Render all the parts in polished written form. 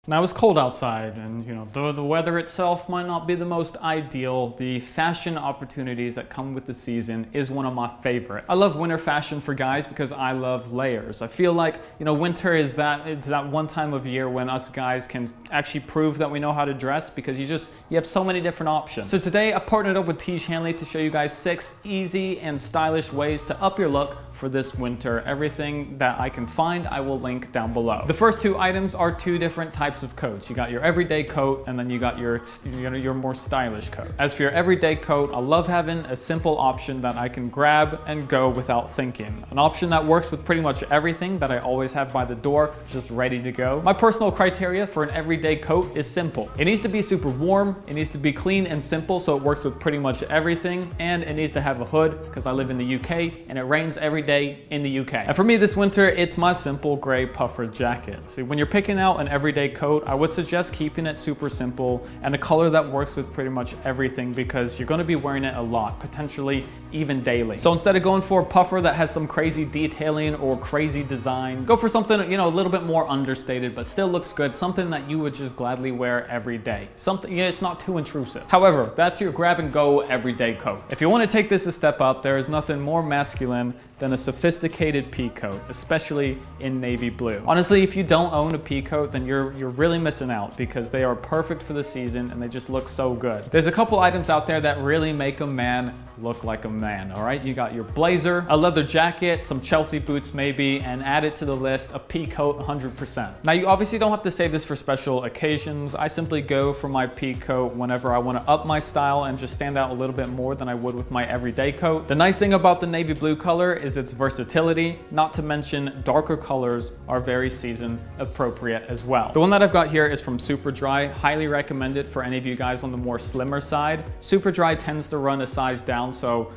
Now it's cold outside and though the weather itself might not be the most ideal, the fashion opportunities that come with the season is one of my favorites. I love winter fashion for guys because I love layers. I feel like, winter is that one time of year when us guys can actually prove that we know how to dress because you have so many different options. So today I partnered up with Tiege Hanley to show you guys 6 easy and stylish ways to up your look for this winter. Everything that I can find, I will link down below. The first 2 items are 2 different types of coats. You got your everyday coat and then you got your more stylish coat. As for your everyday coat, I love having a simple option that I can grab and go without thinking. An option that works with pretty much everything that I always have by the door, just ready to go. My personal criteria for an everyday coat is simple. It needs to be super warm, it needs to be clean and simple so it works with pretty much everything, and it needs to have a hood because I live in the UK and it rains every day in the UK. And for me this winter, it's my simple gray puffer jacket. So when you're picking out an everyday coat, I would suggest keeping it super simple and a color that works with pretty much everything because you're going to be wearing it a lot, potentially even daily. So instead of going for a puffer that has some crazy detailing or crazy designs, go for something, a little bit more understated but still looks good, something that you would just gladly wear every day. Something, it's not too intrusive. However, that's your grab and go everyday coat. If you want to take this a step up, there is nothing more masculine than a sophisticated pea coat, especially in navy blue. Honestly, if you don't own a pea coat, then you're really missing out because they are perfect for the season and they just look so good. There's a couple items out there that really make a man look like a man, all right? You got your blazer, a leather jacket, some Chelsea boots maybe, and add it to the list, a pea coat 100%. Now you obviously don't have to save this for special occasions. I simply go for my pea coat whenever I want to up my style and just stand out a little bit more than I would with my everyday coat. The nice thing about the navy blue color is its versatility, not to mention darker colors are very season appropriate as well. The one that I've got here is from Superdry. Highly recommend it for any of you guys on the more slimmer side. Superdry tends to run a size down, so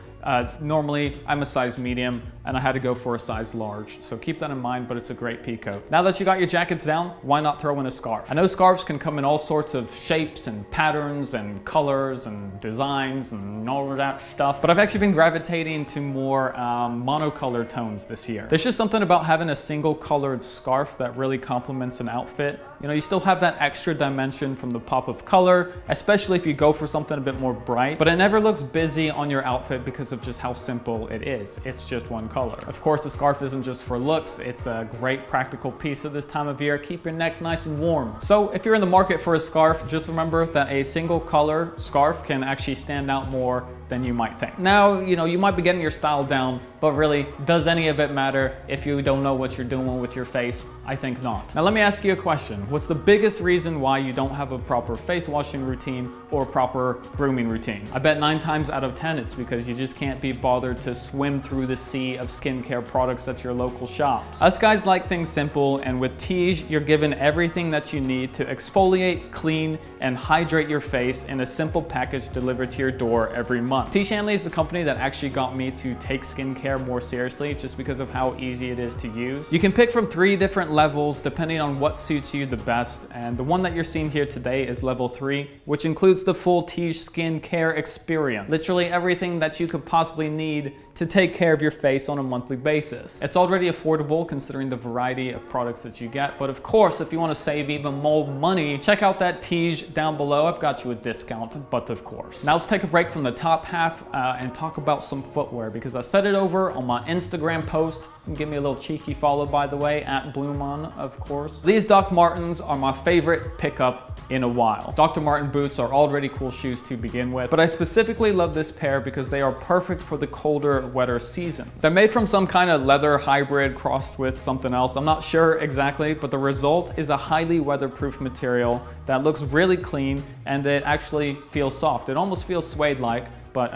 normally I'm a size medium and I had to go for a size large. So keep that in mind, but it's a great pea coat. Now that you got your jackets down, why not throw in a scarf? I know scarves can come in all sorts of shapes and patterns and colors and designs and all of that stuff, but I've actually been gravitating to more monocolor tones this year. There's just something about having a single colored scarf that really complements an outfit. You still have that extra dimension from the pop of color, especially if you go for something a bit more bright, but it never looks busy on your outfit because of just how simple it is. It's just one color. Of course, the scarf isn't just for looks. It's a great practical piece at this time of year. Keep your neck nice and warm. So if you're in the market for a scarf, just remember that a single color scarf can actually stand out more than you might think. Now, you might be getting your style down, but really, does any of it matter if you don't know what you're doing with your face? I think not. Now let me ask you a question. What's the biggest reason why you don't have a proper face washing routine or proper grooming routine? I bet 9 times out of 10 it's because you just can't be bothered to swim through the sea of skincare products at your local shops. Us guys like things simple, and with Tiege, you're given everything that you need to exfoliate, clean, and hydrate your face in a simple package delivered to your door every month. Tiege Hanley is the company that actually got me to take skincare more seriously just because of how easy it is to use. You can pick from 3 different levels depending on what suits you the best, and the one that you're seeing here today is level 3, which includes the full Tiege skincare experience. Literally everything that you could possibly need to take care of your face on a monthly basis. It's already affordable considering the variety of products that you get, but of course, if you want to save even more money, check out that Tiege down below. I've got you a discount, but of course. Now let's take a break from the top half and talk about some footwear, because I said it over on my Instagram post. And give me a little cheeky follow, by the way, at BluMaan, of course. These Doc Martens are my favorite pickup in a while. Dr. Martin boots are already cool shoes to begin with, but I specifically love this pair because they are perfect for the colder, wetter seasons. They're made from some kind of leather hybrid crossed with something else. I'm not sure exactly, but the result is a highly weatherproof material that looks really clean and it actually feels soft. It almost feels suede-like, but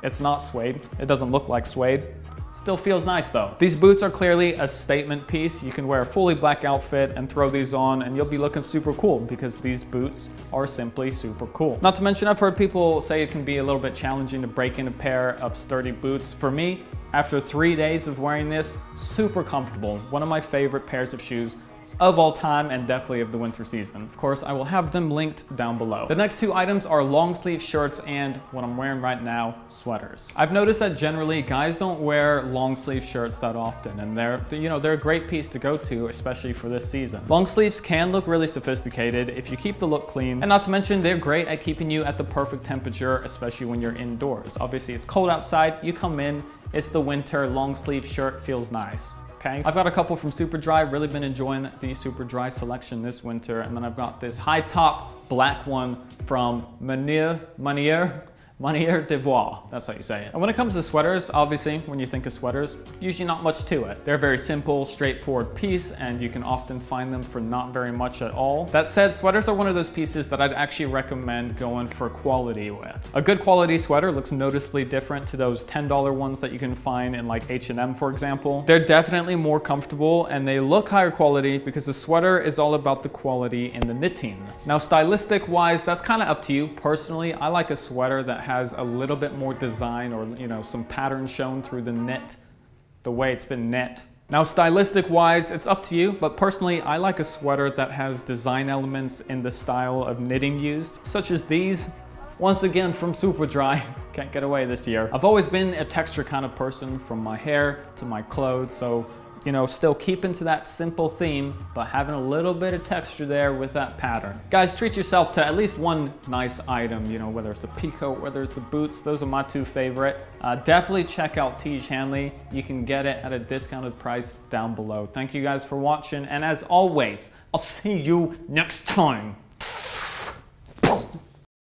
it's not suede. It doesn't look like suede. Still feels nice though. These boots are clearly a statement piece. You can wear a fully black outfit and throw these on and you'll be looking super cool because these boots are simply super cool. Not to mention, I've heard people say it can be a little bit challenging to break in a pair of sturdy boots. For me, after 3 days of wearing this, super comfortable. One of my favorite pairs of shoes of all time and definitely of the winter season. Of course, I will have them linked down below. The next two items are long sleeve shirts and what I'm wearing right now, sweaters. I've noticed that generally guys don't wear long sleeve shirts that often, and they're a great piece to go to, especially for this season. Long sleeves can look really sophisticated if you keep the look clean, and not to mention they're great at keeping you at the perfect temperature, especially when you're indoors. Obviously it's cold outside, you come in, it's the winter, long sleeve shirt feels nice. Okay. I've got a couple from Superdry, really been enjoying the Superdry selection this winter, and then I've got this high top black one from Manière de Voir, that's how you say it. And when it comes to sweaters, obviously, when you think of sweaters, usually not much to it. They're a very simple, straightforward piece, and you can often find them for not very much at all. That said, sweaters are one of those pieces that I'd actually recommend going for quality with. A good quality sweater looks noticeably different to those $10 ones that you can find in like H&M, for example. They're definitely more comfortable, and they look higher quality because the sweater is all about the quality in the knitting. Now, stylistic-wise, that's kind of up to you. Personally, I like a sweater that has a little bit more design or some pattern shown through the knit, the way it's been knit. Now stylistic wise, it's up to you, but personally I like a sweater that has design elements in the style of knitting used, such as these. Once again from Superdry, can't get away this year. I've always been a texture kind of person, from my hair to my clothes, so still keeping to that simple theme, but having a little bit of texture there with that pattern. Guys, treat yourself to at least one nice item, whether it's the peacoat, whether it's the boots. Those are my two favorite. Definitely check out Tiege Hanley. You can get it at a discounted price down below. Thank you guys for watching, and as always, I'll see you next time.